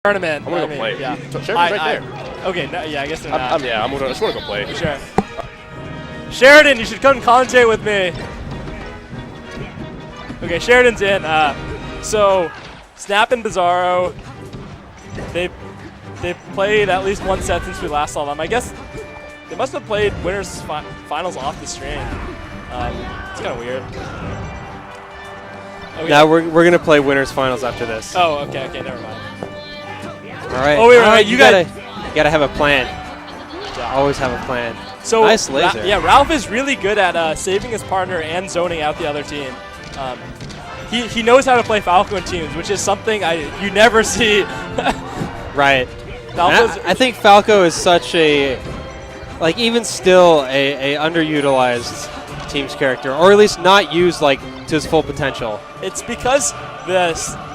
tournament. I'm gonna go play. Yeah. Sheridan's right there. Okay, no, yeah, I guess they're not. I just want to go play. Sure. Sheridan, you should come commentate with me. Okay, Sheridan's in. So, Snap and Bizzarro, they've played at least one set since we last saw them. I guess they must have played winners finals off the stream. It's kind of weird. Okay. Now we're gonna play winners finals after this. Oh, okay, never mind. All right. Oh, wait, you gotta have a plan. Yeah. Always have a plan. So nice laser. Ralph is really good at saving his partner and zoning out the other team. He knows how to play Falco in teams, which is something you never see. Right. I think Falco is such a, like, even still a underutilized team's character, or at least not used like to his full potential. It's because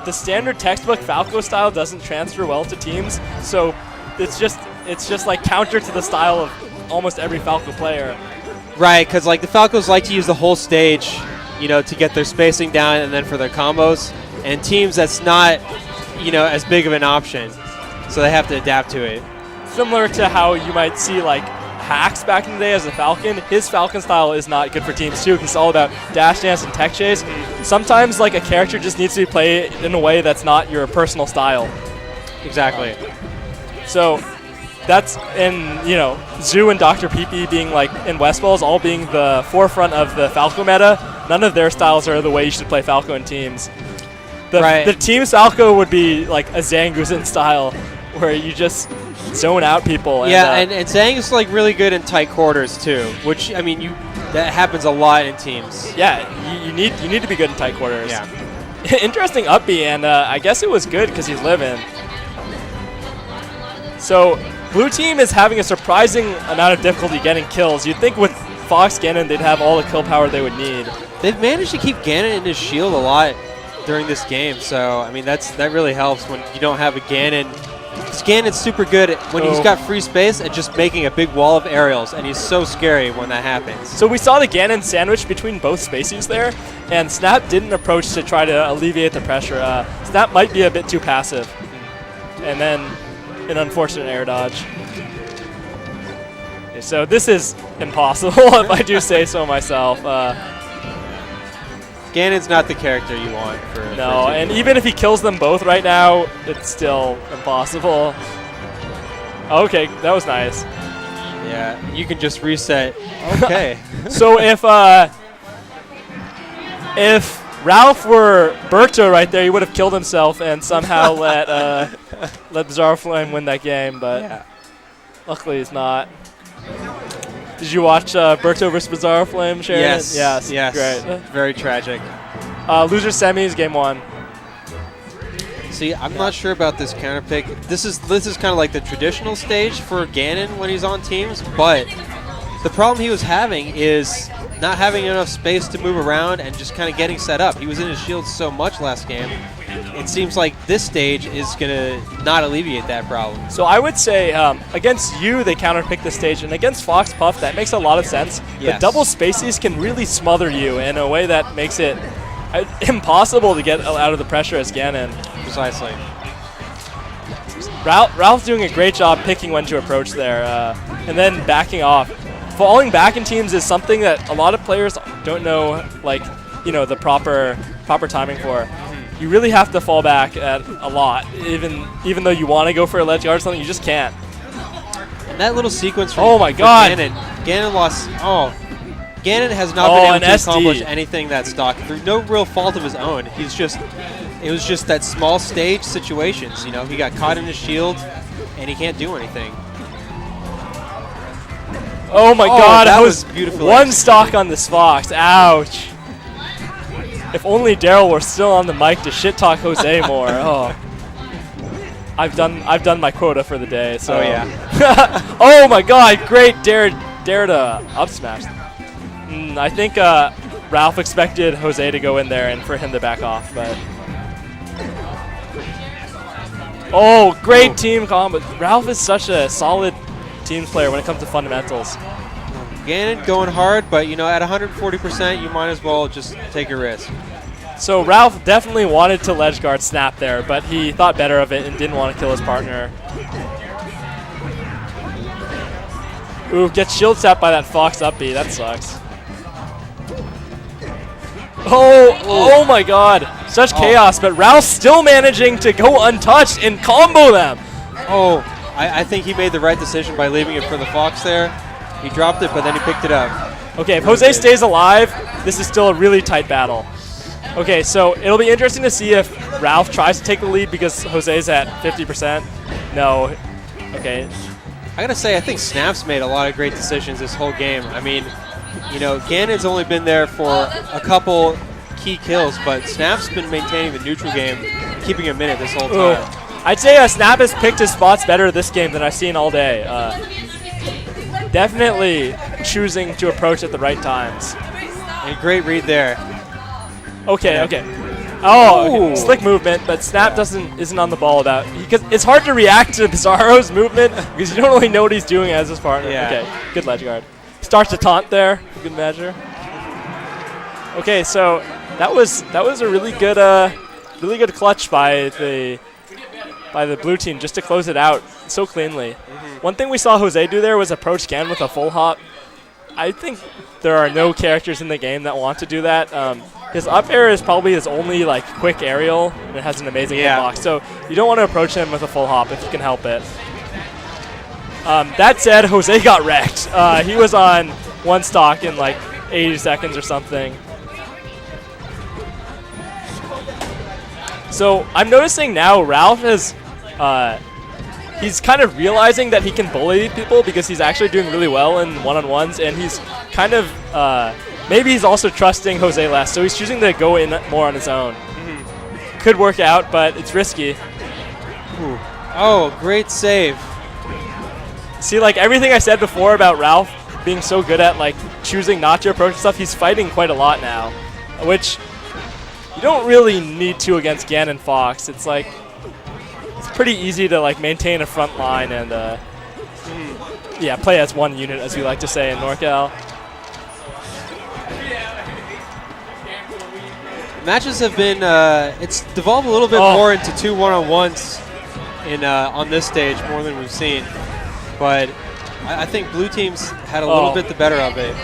the standard textbook Falco style doesn't transfer well to teams, so it's just like counter to the style of almost every Falco player. Right, because like the Falcos like to use the whole stage, you know, to get their spacing down and then for their combos. And teams, that's not, you know, as big of an option, so they have to adapt to it. Similar to how you might see like Hacks back in the day as a Falcon. His Falcon style is not good for teams too. He's all about dash dance and tech chase. Sometimes like a character just needs to be played in a way that's not your personal style. Exactly. So that's, and you know, Zoo and Dr. PP being like in Westballs, all being the forefront of the Falco meta. None of their styles are the way you should play Falco in teams. The team's Falco would be like a Zanguzen style, where you just zone out people. And Zang is like really good in tight quarters too, which I mean that happens a lot in teams. Yeah, you need to be good in tight quarters. Yeah. Interesting up B, and I guess it was good because he's living. So blue team is having a surprising amount of difficulty getting kills. You'd think with Fox Ganon they'd have all the kill power they would need. They've managed to keep Ganon in his shield a lot during this game, so I mean that really helps when you don't have a Ganon. Because Ganon's super good when he's got free space at just making a big wall of aerials, and he's so scary when that happens. So we saw the Ganon sandwich between both spacies there, and Snap didn't approach to try to alleviate the pressure. Snap might be a bit too passive. And then an unfortunate air dodge. So this is impossible, if I do say so myself. Ganon's not the character you want for no, and even if he kills them both right now, it's still impossible. Okay, that was nice. Yeah, you can just reset. Okay. So if Ralph were Berto right there, he would have killed himself and somehow let Bizzarro Flame win that game, but yeah. Luckily he's not. Did you watch Berto vs. Bizzarro Flame, Sheridan? Yes. Yes. Great. Very tragic. Loser semis, game 1. See, I'm not sure about this counter pick. This is kind of like the traditional stage for Ganon when he's on teams, but the problem he was having is not having enough space to move around and just kind of getting set up. He was in his shield so much last game. It seems like this stage is going to not alleviate that problem. So I would say against you, they counterpick the stage, and against Fox Puff, that makes a lot of sense. Yes. The double spaces can really smother you in a way that makes it impossible to get out of the pressure as Ganon. Precisely. Ralph's doing a great job picking when to approach there, and then backing off. Falling back in teams is something that a lot of players don't know, like, you know, the proper timing for. You really have to fall back at a lot, even though you want to go for a ledge guard or something, you just can't. And that little sequence from God. Ganon lost. Oh, Ganon has not been able to accomplish anything that stock through no real fault of his own. It was just that small stage situations. You know, he got caught in his shield, and he can't do anything. Oh my God! That was beautiful. One stock on this Fox. Ouch. If only Daryl were still on the mic to shit talk Jose more. Oh, I've done my quota for the day. So. Oh yeah. Oh my God! Great dare to up smash. I think Ralph expected Jose to go in there and for him to back off, but. Oh, great team combo. Ralph is such a solid teams player when it comes to fundamentals. Ganon going hard, but you know, at 140%, you might as well just take a risk. So Ralph definitely wanted to ledge guard Snap there, but he thought better of it and didn't want to kill his partner. Ooh, gets shield tapped by that Fox up B. That sucks. Oh my god. Such chaos, but Ralph's still managing to go untouched and combo them. Oh, I think he made the right decision by leaving it for the Fox there. He dropped it, but then he picked it up. Okay, if Jose stays alive, this is still a really tight battle. Okay, so it'll be interesting to see if Ralph tries to take the lead because Jose's at 50%. No. Okay. I gotta say, I think Snap's made a lot of great decisions this whole game. I mean, you know, Ganon's only been there for a couple key kills, but Snap's been maintaining the neutral game, keeping him in it this whole time. I'd say Snap has picked his spots better this game than I've seen all day. Definitely choosing to approach at the right times. And great read there. Okay. Oh, okay. Slick movement, but Snap isn't on the ball because it's hard to react to Bizzarro's movement because you don't really know what he's doing as his partner. Yeah. Okay, good ledge guard. Starts to taunt there, good measure. Okay, so that was a really good clutch by the blue team just to close it out so cleanly. One thing we saw Jose do there was approach Gan with a full hop. I think there are no characters in the game that want to do that. His up air is probably his only like quick aerial, and it has an amazing hitbox. So you don't want to approach him with a full hop if you can help it. That said, Jose got wrecked. He was on one stock in like 80 seconds or something. So I'm noticing now Ralph is he's kind of realizing that he can bully people because he's actually doing really well in one-on-ones, and he's kind of maybe he's also trusting Jose less, so he's choosing to go in more on his own. Could work out, but it's risky. Ooh. Oh, great save. See, like everything I said before about Ralph being so good at like choosing not to approach stuff, he's fighting quite a lot now, which you don't really need to against Gan and Fox. It's like it's pretty easy to like maintain a front line and yeah, play as one unit, as we like to say in NorCal. Matches have been it's devolved a little bit more into 2 one-on-ones in on this stage more than we've seen, but I think blue teams had a little bit the better of it.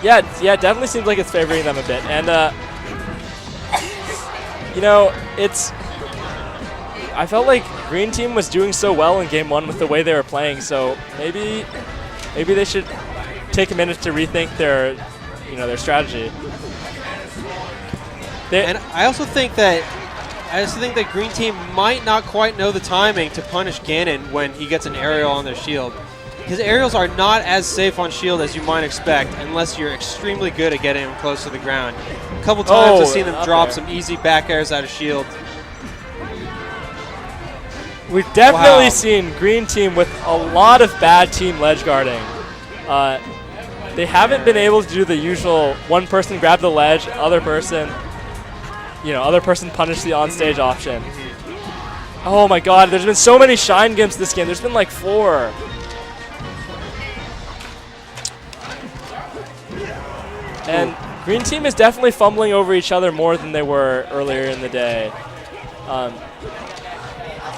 Yeah, it definitely seems like it's favoring them a bit, and you know, I felt like green team was doing so well in game one with the way they were playing, so maybe they should take a minute to rethink their strategy. And I also think that green team might not quite know the timing to punish Ganon when he gets an aerial on their shield. Because aerials are not as safe on shield as you might expect unless you're extremely good at getting them close to the ground. A couple times I've seen them drop some easy back airs out of shield. We've definitely seen green team with a lot of bad team ledge guarding. They haven't been able to do the usual one person grab the ledge, other person punish the on-stage option. Oh my god, there's been so many shine gimps this game. There's been like 4. And green team is definitely fumbling over each other more than they were earlier in the day.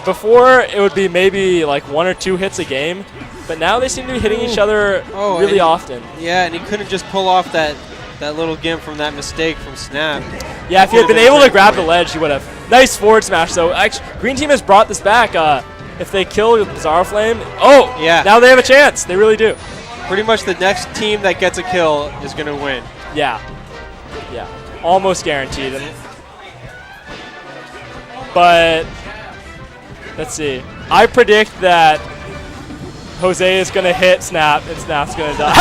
Before, it would be maybe like 1 or 2 hits a game, but now they seem to be hitting each other really often. Yeah, and he couldn't just pull off that little gimp from that mistake from Snap. Yeah, if he had been able to grab the ledge, he would have. Nice forward smash, though. Actually, green team has brought this back. If they kill Bizzarro Flame, now they have a chance. They really do. Pretty much the next team that gets a kill is going to win. Yeah, almost guaranteed. But let's see. I predict that Jose is going to hit Snap, and Snap's going to die.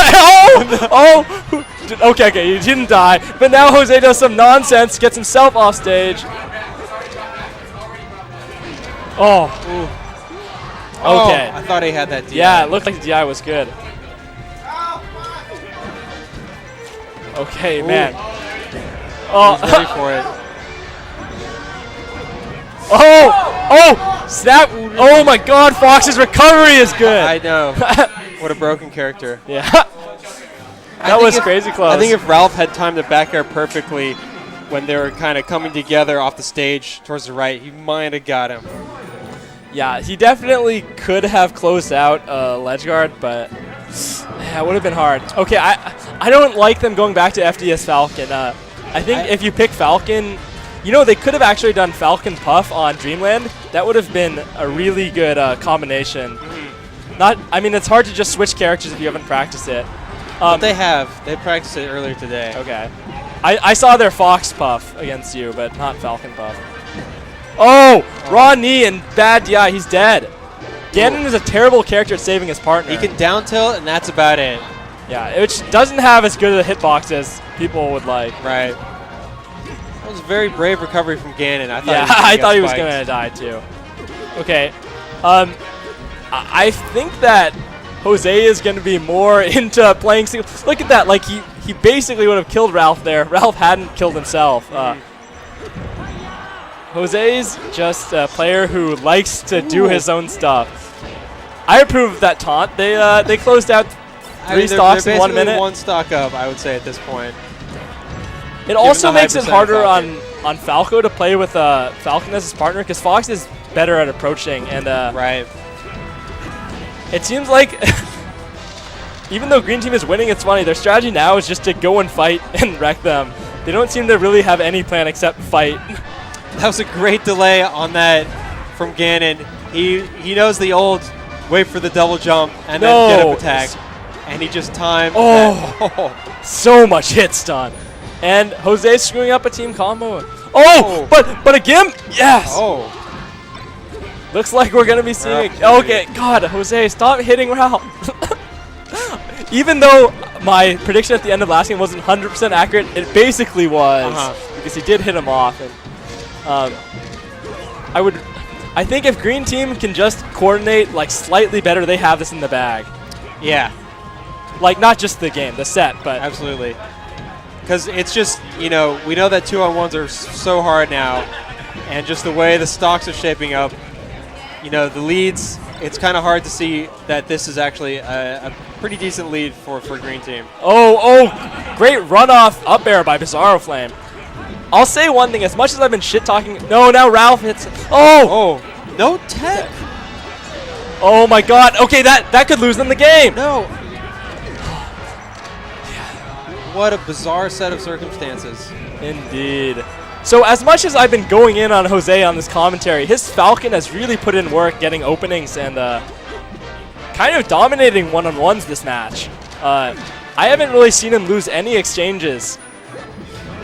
Okay, he didn't die. But now Jose does some nonsense, gets himself off stage. Okay. I thought he had that DI. Yeah, it looked like the DI was good. Okay, man. He's ready for it. Snap. Oh my god, Fox's recovery is good. I know. What a broken character. Yeah. That was crazy close. I think if Ralph had timed the back air perfectly, when they were kind of coming together off the stage towards the right, he might have got him. Yeah, he definitely could have closed out ledge guard, but yeah, it would have been hard. Okay, I don't like them going back to FDS Falcon. I think if you pick Falcon, they could have actually done Falcon Puff on Dreamland. That would have been a really good combination. It's hard to just switch characters if you haven't practiced it. But they have. They practiced it earlier today. Okay. I saw their Fox Puff against you, but not Falcon Puff. Oh! Raw knee and bad DI. He's dead. Ganon is a terrible character at saving his partner. He can down tilt, and that's about it. Yeah, which doesn't have as good of a hitbox as people would like. Right. That was a very brave recovery from Ganon. I thought he was going to die too. Okay. I think that Jose is going to be more into playing single. Look at that. Like, he basically would have killed Ralph there. Ralph hadn't killed himself. Jose's just a player who likes to do his own stuff. I approve of that taunt. They closed out three stocks in 1 minute. One stock up, I would say, at this point. It also makes it harder on Falco to play with Falcon as his partner because Fox is better at approaching. And right. It seems like even though Green Team is winning, it's funny. Their strategy now is just to go and fight and wreck them. They don't seem to really have any plan except fight. That was a great delay on that from Ganon. He knows the old wait for the double jump and then get up attack. And he just timed that. So much hit stun. And Jose's screwing up a team combo. Oh, but a Gimp? Yes. Oh. Looks like we're going to be seeing it. Okay, God, Jose, stop hitting Ralph. Even though my prediction at the end of last game wasn't 100% accurate, it basically was because he did hit him off. And I think if Green Team can just coordinate like slightly better, they have this in the bag. Yeah. Like not just the game, the set, but absolutely. Because it's just, we know that 2-on-1s are so hard now, and just the way the stocks are shaping up, the leads, it's kind of hard to see that this is actually a pretty decent lead for Green Team. Oh, great runoff up air by Bizzarro Flame. I'll say one thing, as much as I've been shit-talking, now Ralph hits, no tech. Oh my God, okay, that could lose them the game. No. What a bizarre set of circumstances. Indeed. So as much as I've been going in on Jose on this commentary, his Falcon has really put in work getting openings and kind of dominating one-on-ones this match. I haven't really seen him lose any exchanges.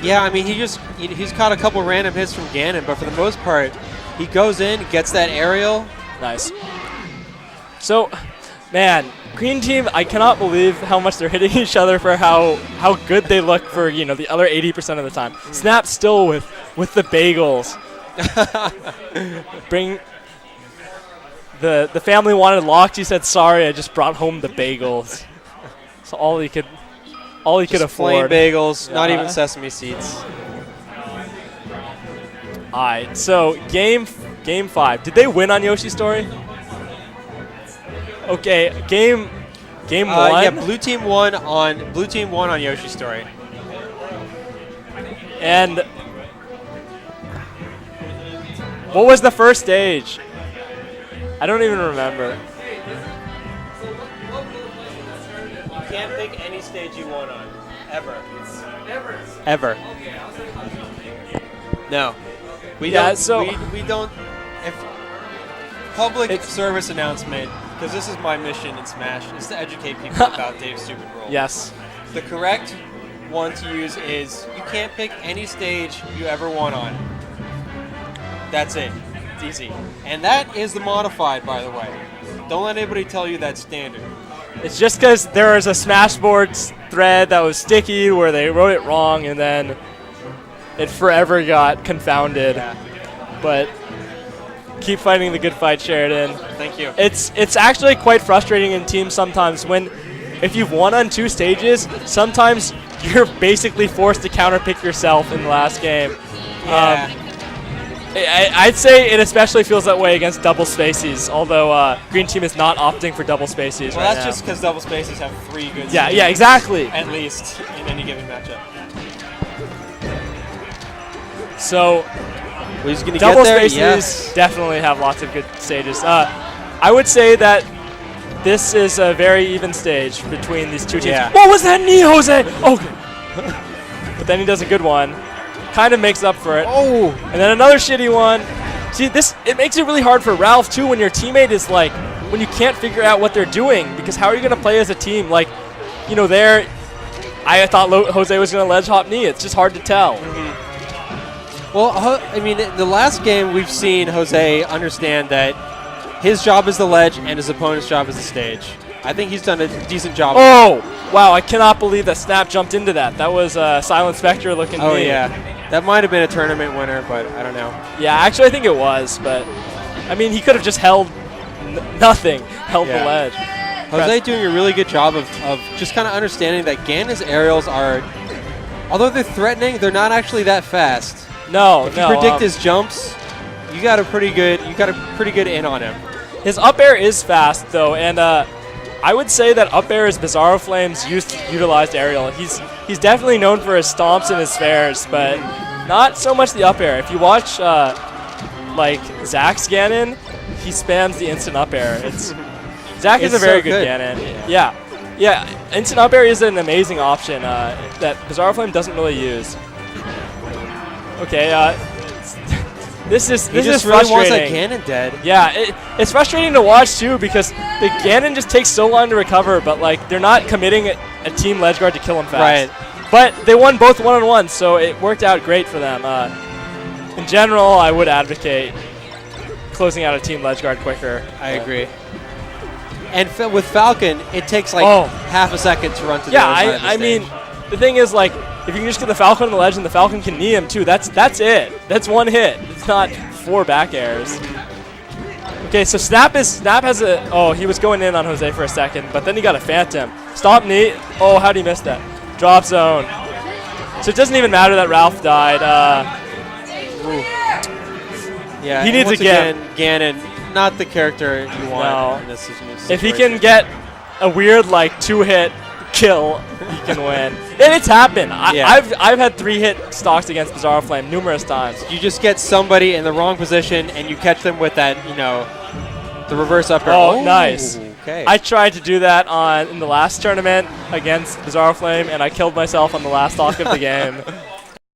Yeah, I mean, he's caught a couple random hits from Ganon, but for the most part, he goes in, gets that aerial. Nice. So, man, Green Team, I cannot believe how much they're hitting each other for how good they look for, the other 80% of the time. Snap still with the bagels. Bring the family wanted locked. He said, "Sorry, I just brought home the bagels." So all he could afford. Plain bagels, not even sesame seeds. All right, so game 5. Did they win on Yoshi's Story? Okay, game 1. Yeah, blue team won on Yoshi's Story. And what was the first stage? I don't even remember. You can't pick any stage you won on, ever. Ever. No. We don't. If public service announcement. Because this is my mission in Smash, is to educate people about Dave's stupid rule. Yes. The correct one to use is you can't pick any stage you ever won on. That's it. It's easy. And that is the modified, by the way. Don't let anybody tell you that's standard. It's just because there was a Smashboards thread that was sticky where they wrote it wrong and then it forever got confounded. Yeah. But keep fighting the good fight, Sheridan. Thank you. It's actually quite frustrating in teams sometimes if you've won on 2 stages, sometimes you're basically forced to counterpick yourself in the last game. Yeah. I'd say it especially feels that way against double spaces, although Green Team is not opting for double spaces well, right that's now. just because double spaces have 3 good Yeah, exactly. at least in any given matchup. So He's going to double get there. spaces Yes. definitely have lots of good stages. I would say that this is a very even stage between these two teams. Yeah. What was that knee, Jose? Okay. But then he does a good one. Kind of makes up for it. Oh. And then another shitty one. See, it makes it really hard for Ralph, too, when your teammate is like, when you can't figure out what they're doing, because how are you going to play as a team? Like, you know, I thought Jose was going to ledge hop knee. It's just hard to tell. Well, I mean, in the last game, we've seen Jose understand that his job is the ledge and his opponent's job is the stage. I think he's done a decent job. Oh, wow. I cannot believe that Snap jumped into that. That was a Silent Spectre looking Oh, knee. yeah. That might have been a tournament winner, but I don't know. Yeah, actually, I think it was. But, I mean, he could have just held nothing, held the ledge. Jose doing a really good job of just kind of understanding that Ganon's aerials are, although they're threatening, they're not actually that fast. No, If you predict his jumps, you got a pretty good in on him. His up air is fast though, and I would say that up air is Bizzarro Flame's utilized aerial. He's definitely known for his stomps and his spares, but not so much the up air. If you watch like Zach's Ganon, he spams the instant up air. Zach is a very good Ganon. Yeah, instant up air is an amazing option that Bizzarro Flame doesn't really use. Okay, this is really frustrating. wants that Ganon dead. Yeah, it's frustrating to watch too because the Ganon just takes so long to recover, but like they're not committing a team ledge guard to kill him fast. Right. But they won both 1-on-1, so it worked out great for them. In general, I would advocate closing out a team ledge guard quicker. I agree. And with Falcon, it takes like half a second to run to the other side of the I stage. mean, the thing is, like, if you can just get the Falcon on the ledge and the Falcon can knee him too, that's it. That's one hit. It's not 4 back airs. Okay, so Snap has a... Oh, he was going in on Jose for a second, but then he got a Phantom. Stop knee. Oh, how'd he miss that? Drop zone. So it doesn't even matter that Ralph died. Yeah, he needs again, Ganon, not the character you want in this situation. If he can get a weird, like, 2-hit kill, he can win. And it's happened. I've had 3-hit stocks against Bizzarro Flame numerous times. You just get somebody in the wrong position and you catch them with that, the reverse upper. Oh, nice. Okay. I tried to do that in the last tournament against Bizzarro Flame, and I killed myself on the last stock of the game.